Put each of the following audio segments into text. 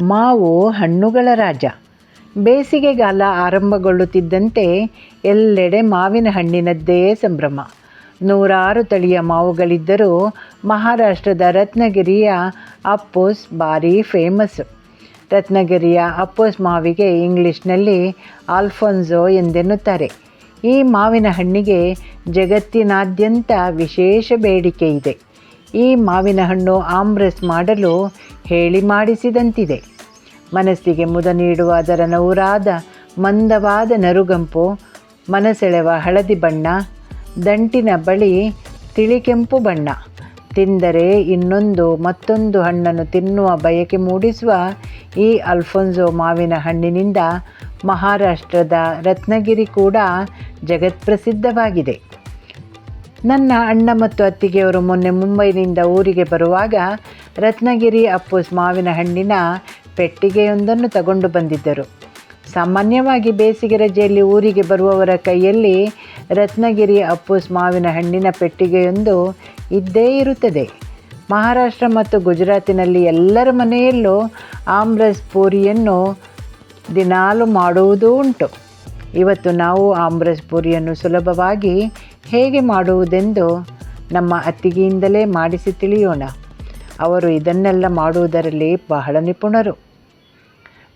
ಮಾವು ಹಣ್ಣುಗಳ ರಾಜ. ಬೇಸಿಗೆಗಾಲ ಆರಂಭಗೊಳ್ಳುತ್ತಿದ್ದಂತೆ ಎಲ್ಲೆಡೆ ಮಾವಿನ ಹಣ್ಣಿನದ್ದೇ ಸಂಭ್ರಮ. ನೂರಾರು ತಳಿಯ ಮಾವುಗಳಿದ್ದರೂ ಮಹಾರಾಷ್ಟ್ರದ ರತ್ನಗಿರಿಯ ಅಪ್ಪುಸ್ ಭಾರೀ ಫೇಮಸ್ಸು. ರತ್ನಗಿರಿಯ ಅಪ್ಪುಸ್ ಮಾವಿಗೆ ಇಂಗ್ಲೀಷ್ನಲ್ಲಿ ಆಲ್ಫೋನ್ಸೋ ಎಂದೆನ್ನುತ್ತಾರೆ. ಈ ಮಾವಿನ ಹಣ್ಣಿಗೆ ಜಗತ್ತಿನಾದ್ಯಂತ ವಿಶೇಷ ಬೇಡಿಕೆ ಇದೆ. ಈ ಮಾವಿನ ಹಣ್ಣು ಆಮ್ರಸ್ ಮಾಡಲು ಹೇಳಿ ಮಾಡಿಸಿದಂತಿದೆ. ಮನಸ್ಸಿಗೆ ಮುದ ನೀಡುವ ಅದರ ನೌರಾದ ಮಂದವಾದ ನರುಗಂಪು, ಮನಸೆಳೆವ ಹಳದಿ ಬಣ್ಣ, ದಂಟಿನ ಬಳಿ ತಿಳಿಕೆಂಪು ಬಣ್ಣ, ತಿಂದರೆ ಮತ್ತೊಂದು ಹಣ್ಣನ್ನು ತಿನ್ನುವ ಬಯಕೆ ಮೂಡಿಸುವ ಈ ಆಲ್ಫೋನ್ಸೋ ಮಾವಿನ ಹಣ್ಣಿನಿಂದ ಮಹಾರಾಷ್ಟ್ರದ ರತ್ನಗಿರಿ ಕೂಡ ಜಗತ್ಪ್ರಸಿದ್ಧವಾಗಿದೆ. ನನ್ನ ಅಣ್ಣ ಮತ್ತು ಅತ್ತಿಗೆಯವರು ಮೊನ್ನೆ ಮುಂಬೈನಿಂದ ಊರಿಗೆ ಬರುವಾಗ ರತ್ನಗಿರಿ ಅಪ್ಪುಸ್ ಮಾವಿನ ಹಣ್ಣಿನ ಪೆಟ್ಟಿಗೆಯೊಂದನ್ನು ತಗೊಂಡು ಬಂದಿದ್ದರು. ಸಾಮಾನ್ಯವಾಗಿ ಬೇಸಿಗೆ ರಜೆಯಲ್ಲಿ ಊರಿಗೆ ಬರುವವರ ಕೈಯಲ್ಲಿ ರತ್ನಗಿರಿ ಅಪ್ಪುಸ್ ಮಾವಿನ ಹಣ್ಣಿನ ಪೆಟ್ಟಿಗೆಯೊಂದು ಇದ್ದೇ ಇರುತ್ತದೆ. ಮಹಾರಾಷ್ಟ್ರ ಮತ್ತು ಗುಜರಾತಿನಲ್ಲಿ ಎಲ್ಲರ ಮನೆಯಲ್ಲೂ ಆಮ್ರಸ್ ಪೂರಿಯನ್ನು ದಿನಾಲು ಮಾಡುವುದೂ ಉಂಟು. ಇವತ್ತು ನಾವು ಆಮ್ರಸ್ ಪೂರಿಯನ್ನು ಸುಲಭವಾಗಿ ಹೇಗೆ ಮಾಡುವುದೆಂದು ನಮ್ಮ ಅತ್ತಿಗೆಯಿಂದಲೇ ಮಾಡಿಸಿ ತಿಳಿಯೋಣ. ಅವರು ಇದನ್ನೆಲ್ಲ ಮಾಡುವುದರಲ್ಲಿ ಬಹಳ ನಿಪುಣರು.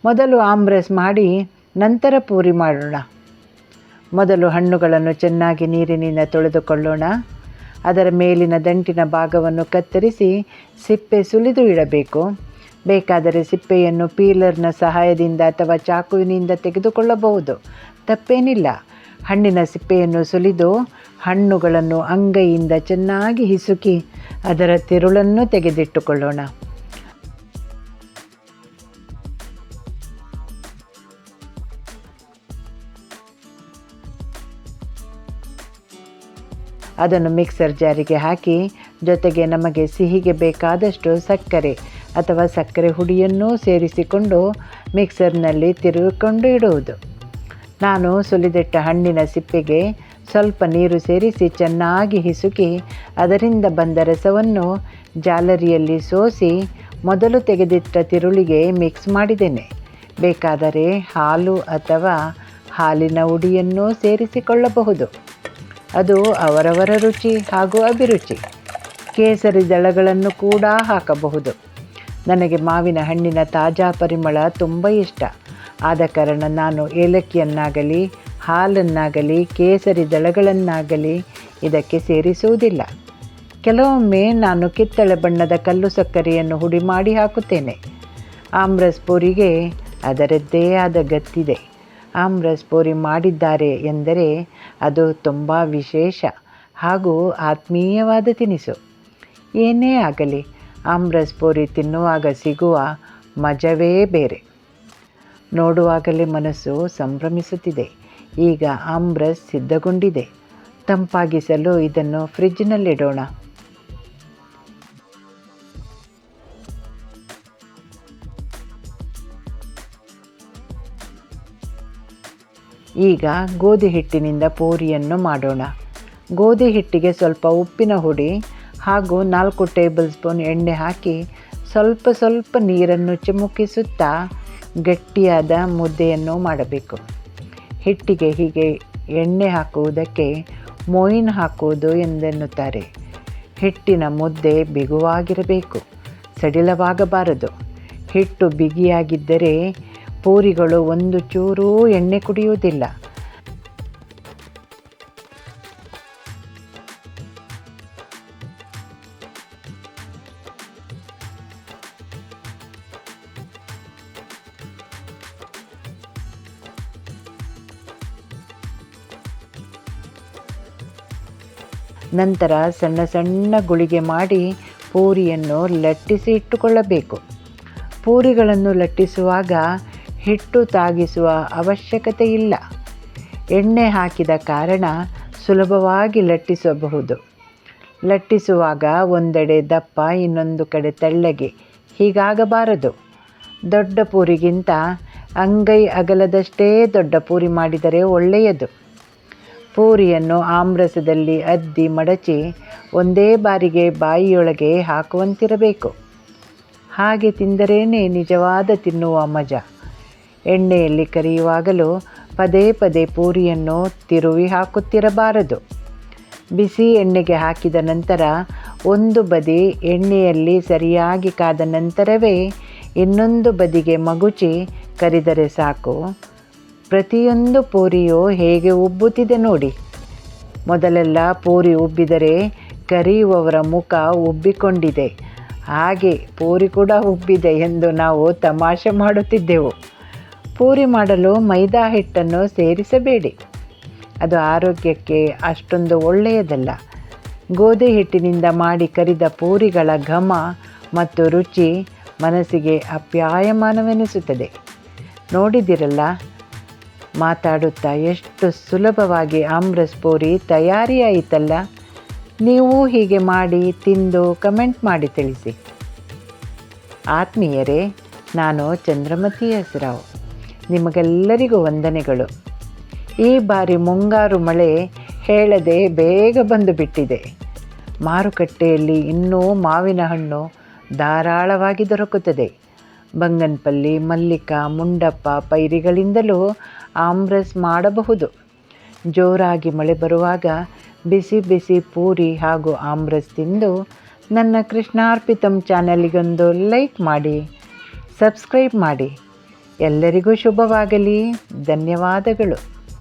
ಮೊದಲು ಆಮ್ರಸ್ ಮಾಡಿ ನಂತರ ಪೂರಿ ಮಾಡೋಣ. ಮೊದಲು ಹಣ್ಣುಗಳನ್ನು ಚೆನ್ನಾಗಿ ನೀರಿನಿಂದ ತೊಳೆದುಕೊಳ್ಳೋಣ. ಅದರ ಮೇಲಿನ ದಂಟಿನ ಭಾಗವನ್ನು ಕತ್ತರಿಸಿ ಸಿಪ್ಪೆ ಸುಲಿದು ಇಡಬೇಕು. ಬೇಕಾದರೆ ಸಿಪ್ಪೆಯನ್ನು ಪೀಲರ್ನ ಸಹಾಯದಿಂದ ಅಥವಾ ಚಾಕುವಿನಿಂದ ತೆಗೆದುಕೊಳ್ಳಬಹುದು, ತಪ್ಪೇನಿಲ್ಲ. ಹಣ್ಣಿನ ಸಿಪ್ಪೆಯನ್ನು ಸುಲಿದು ಹಣ್ಣುಗಳನ್ನು ಅಂಗೈಯಿಂದ ಚೆನ್ನಾಗಿ ಹಿಸುಕಿ ಅದರ ತಿರುಳನ್ನು ತೆಗೆದಿಟ್ಟುಕೊಳ್ಳೋಣ. ಅದನ್ನು ಮಿಕ್ಸರ್ ಜಾರಿಗೆ ಹಾಕಿ ಜೊತೆಗೆ ನಮಗೆ ಸಿಹಿಗೆ ಬೇಕಾದಷ್ಟು ಸಕ್ಕರೆ ಅಥವಾ ಸಕ್ಕರೆ ಹುಡಿಯನ್ನೂ ಸೇರಿಸಿಕೊಂಡು ಮಿಕ್ಸರ್ನಲ್ಲಿ ತಿರುಗಿಕೊಂಡು ಇಡುವುದು. ನಾನು ಸುಲಿದಿಟ್ಟ ಹಣ್ಣಿನ ಸಿಪ್ಪೆಗೆ ಸ್ವಲ್ಪ ನೀರು ಸೇರಿಸಿ ಚೆನ್ನಾಗಿ ಹಿಸುಕಿ ಅದರಿಂದ ಬಂದ ರಸವನ್ನು ಜಾಲರಿಯಲ್ಲಿ ಸೋಸಿ ಮೊದಲು ತೆಗೆದಿಟ್ಟ ತಿರುಳಿಗೆ ಮಿಕ್ಸ್ ಮಾಡಿದ್ದೇನೆ. ಬೇಕಾದರೆ ಹಾಲು ಅಥವಾ ಹಾಲಿನ ಹುಡಿಯನ್ನೂ ಸೇರಿಸಿಕೊಳ್ಳಬಹುದು. ಅದು ಅವರವರ ರುಚಿ ಹಾಗೂ ಅಭಿರುಚಿ. ಕೇಸರಿ ದಳಗಳನ್ನು ಕೂಡ ಹಾಕಬಹುದು. ನನಗೆ ಮಾವಿನ ಹಣ್ಣಿನ ತಾಜಾ ಪರಿಮಳ ತುಂಬ ಇಷ್ಟ. ಆದ ಕಾರಣ ನಾನು ಏಲಕ್ಕಿಯನ್ನಾಗಲಿ ಹಾಲನ್ನಾಗಲಿ ಕೇಸರಿ ದಳಗಳನ್ನಾಗಲಿ ಇದಕ್ಕೆ ಸೇರಿಸುವುದಿಲ್ಲ. ಕೆಲವೊಮ್ಮೆ ನಾನು ಕಿತ್ತಳೆ ಬಣ್ಣದ ಕಲ್ಲು ಸಕ್ಕರೆಯನ್ನು ಹುಡಿ ಮಾಡಿ ಹಾಕುತ್ತೇನೆ. ಆಮ್ರಸ್ ಪೂರಿಗೆ ಅದರದ್ದೇ ಆದ ಗತ್ತಿದೆ. ಆಮ್ರಸ್ ಪೂರಿ ಮಾಡಿದ್ದಾರೆ ಎಂದರೆ ಅದು ತುಂಬ ವಿಶೇಷ ಹಾಗೂ ಆತ್ಮೀಯವಾದ ತಿನಿಸು. ಏನೇ ಆಗಲಿ ಆಮ್ರಸ್ ಪೂರಿ ತಿನ್ನುವಾಗ ಸಿಗುವ ಮಜವೇ ಬೇರೆ. ನೋಡುವಾಗಲೇ ಮನಸ್ಸು ಸಂಭ್ರಮಿಸುತ್ತಿದೆ. ಈಗ ಆಮ್ರಸ್ ಸಿದ್ಧಗೊಂಡಿದೆ. ತಂಪಾಗಿಸಲು ಇದನ್ನು ಫ್ರಿಜ್ನಲ್ಲಿಡೋಣ. ಈಗ ಗೋಧಿ ಹಿಟ್ಟಿನಿಂದ ಪೂರಿಯನ್ನು ಮಾಡೋಣ. ಗೋಧಿ ಹಿಟ್ಟಿಗೆ ಸ್ವಲ್ಪ ಉಪ್ಪಿನ ಹುಡಿ ಹಾಗೂ 4 ಟೇಬಲ್ ಸ್ಪೂನ್ ಎಣ್ಣೆ ಹಾಕಿ ಸ್ವಲ್ಪ ನೀರನ್ನು ಚಿಮುಕಿಸುತ್ತಾ ಗಟ್ಟಿಯಾದ ಮುದ್ದೆಯನ್ನು ಮಾಡಬೇಕು. ಹಿಟ್ಟಿಗೆ ಹೀಗೆ ಎಣ್ಣೆ ಹಾಕುವುದಕ್ಕೆ ಮೊಯಿನ್ ಹಾಕುವುದು ಎಂದೆನ್ನುತ್ತಾರೆ. ಹಿಟ್ಟಿನ ಮುದ್ದೆ ಬಿಗುವಾಗಿರಬೇಕು, ಸಡಿಲವಾಗಬಾರದು. ಹಿಟ್ಟು ಬಿಗಿಯಾಗಿದ್ದರೆ ಪೂರಿಗಳು ಒಂದು ಚೂರೂ ಎಣ್ಣೆ ಕುಡಿಯುವುದಿಲ್ಲ. ನಂತರ ಸಣ್ಣ ಗುಳಿಗೆ ಮಾಡಿ ಪೂರಿಯನ್ನು ಲಟ್ಟಿಸಿ ಇಟ್ಟುಕೊಳ್ಳಬೇಕು. ಪೂರಿಗಳನ್ನು ಲಟ್ಟಿಸುವಾಗ ಹಿಟ್ಟು ತಾಗಿಸುವ ಅವಶ್ಯಕತೆ ಇಲ್ಲ. ಎಣ್ಣೆ ಹಾಕಿದ ಕಾರಣ ಸುಲಭವಾಗಿ ಲಟ್ಟಿಸಬಹುದು. ಲಟ್ಟಿಸುವಾಗ ಒಂದೆಡೆ ದಪ್ಪ ಇನ್ನೊಂದು ಕಡೆ ತೆಳ್ಳಗೆ ಹೀಗಾಗಬಾರದು. ದೊಡ್ಡ ಪೂರಿಗಿಂತ ಅಂಗೈ ಅಗಲದಷ್ಟೇ ದೊಡ್ಡ ಪೂರಿ ಮಾಡಿದರೆ ಒಳ್ಳೆಯದು. ಪೂರಿಯನ್ನು ಆಮ್ರಸದಲ್ಲಿ ಅದ್ದಿ ಮಡಚಿ ಒಂದೇ ಬಾರಿಗೆ ಬಾಯಿಯೊಳಗೆ ಹಾಕುವಂತಿರಬೇಕು. ಹಾಗೆ ತಿಂದರೇ ನಿಜವಾದ ತಿನ್ನುವ ಮಜಾ. ಎಣ್ಣೆಯಲ್ಲಿ ಕರಿಯುವಾಗಲೂ ಪದೇ ಪದೇ ಪೂರಿಯನ್ನು ತಿರುವಿ ಹಾಕುತ್ತಿರಬಾರದು. ಬಿಸಿ ಎಣ್ಣೆಗೆ ಹಾಕಿದ ನಂತರ ಒಂದು ಬದಿ ಎಣ್ಣೆಯಲ್ಲಿ ಸರಿಯಾಗಿ ಕಾದ ನಂತರವೇ ಇನ್ನೊಂದು ಬದಿಗೆ ಮಗುಚಿ ಕರಿದರೆ ಸಾಕು. ಪ್ರತಿಯೊಂದು ಪೂರಿಯು ಹೇಗೆ ಉಬ್ಬುತ್ತಿದೆ ನೋಡಿ. ಮೊದಲೆಲ್ಲ ಪೂರಿ ಉಬ್ಬಿದರೆ ಕರಿಯುವವರ ಮುಖ ಉಬ್ಬಿಕೊಂಡಿದೆ, ಹಾಗೆ ಪೂರಿ ಕೂಡ ಉಬ್ಬಿದೆ ಎಂದು ನಾವು ತಮಾಷೆ ಮಾಡುತ್ತಿದ್ದೆವು. ಪೂರಿ ಮಾಡಲು ಮೈದಾ ಹಿಟ್ಟನ್ನು ಸೇರಿಸಬೇಡಿ, ಅದು ಆರೋಗ್ಯಕ್ಕೆ ಅಷ್ಟೊಂದು ಒಳ್ಳೆಯದಲ್ಲ. ಗೋಧಿ ಹಿಟ್ಟಿನಿಂದ ಮಾಡಿ ಕರಿದ ಪೂರಿಗಳ ಘಮ ಮತ್ತು ರುಚಿ ಮನಸ್ಸಿಗೆ ಅಪ್ಯಾಯಮಾನವೆನಿಸುತ್ತದೆ. ನೋಡಿದಿರಲ್ಲ, ಮಾತಾಡುತ್ತಾ ಎಷ್ಟು ಸುಲಭವಾಗಿ ಆಮ್ರಸ್ ಪೂರಿ ತಯಾರಿಯಾಯಿತಲ್ಲ. ನೀವು ಹೀಗೆ ಮಾಡಿ ತಿಂದು ಕಮೆಂಟ್ ಮಾಡಿ ತಿಳಿಸಿ. ಆತ್ಮೀಯರೇ, ನಾನು ಚಂದ್ರಮತಿ ಹೆಸರಾವ್. ನಿಮಗೆಲ್ಲರಿಗೂ ವಂದನೆಗಳು. ಈ ಬಾರಿ ಮುಂಗಾರು ಮಳೆ ಹೇಳದೆ ಬೇಗ ಬಂದು ಬಿಟ್ಟಿದೆ. ಮಾರುಕಟ್ಟೆಯಲ್ಲಿ ಇನ್ನೂ ಮಾವಿನ ಹಣ್ಣು ಧಾರಾಳವಾಗಿ ದೊರಕುತ್ತದೆ. ಬಂಗನಪಲ್ಲಿ, ಮಲ್ಲಿಕ, ಮುಂಡಪ್ಪ ಪೈರಿಗಳಿಂದಲೂ ಆಮ್ರಸ್ ಮಾಡಬಹುದು. ಜೋರಾಗಿ ಮಳೆ ಬರುವಾಗ ಬಿಸಿ ಬಿಸಿ ಪೂರಿ ಹಾಗೂ ಆಮ್ರಸ್ ತಿಂದು ನನ್ನ ಕೃಷ್ಣಾರ್ಪಿತಂ ಚಾನಲಿಗೊಂದು ಲೈಕ್ ಮಾಡಿ, ಸಬ್ಸ್ಕ್ರೈಬ್ ಮಾಡಿ. ಎಲ್ಲರಿಗೂ ಶುಭವಾಗಲಿ. ಧನ್ಯವಾದಗಳು.